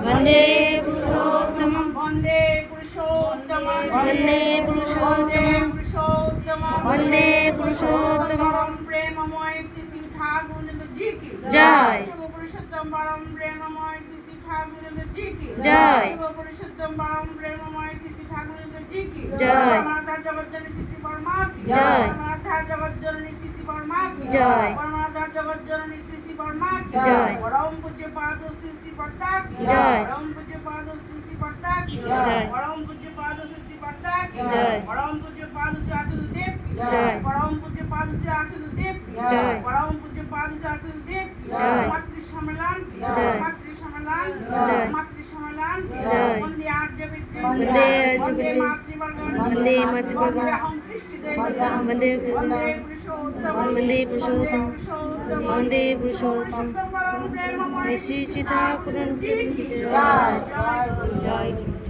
वन्दे पुरुषोत्तमं वन्दे पुरुषोत्तमं वन्दे पुरुषोत्तमं वन्दे पुरुषोत्तमं प्रेममय श्री श्री ठाकुर जी की जय। पुरुषोत्तम परम प्रेममय श्री श्री ठाकुर जी की जय। पुरुषोत्तम परम प्रेममय श्री श्री ठाकुर जी की जय। माता जगज्जननी श्री श्री परमा की जय। माता जगज्जननी श्री श्री परमा की जय। माता जगज्जननी श्री श्री परमा की जय। परम पूज्य पाद श्री श्री पड़ता की जय। परम पूज्य पाद श्री श्री पड़ता की जय। परम पूज्य पाद श्री श्री पड़ता की जय। परम पूज्य पाद श्री आचल देव की जय। परम पूज्य पाद श्री आचल देव की जय। परम पूज्य पाद श्री आचल देव की जय। मातृ सम्मेलन की जय। मातृ सम्मेलन जय। मातृ सम्मेलन जय। वंदे आर्य पितृ वन्दे आर्य वंदे पितृ मातृवर्गं वन्दे मातृवर्गं वंदे अहं कृष्णदेव वन्दे वंदे पुरुषोत्तम वन्दे पुरुषोत्तम वन्दे पुरुषोत्तम परम प्रेममय श्री श्री ठाकुर जी की जय। जय। जय।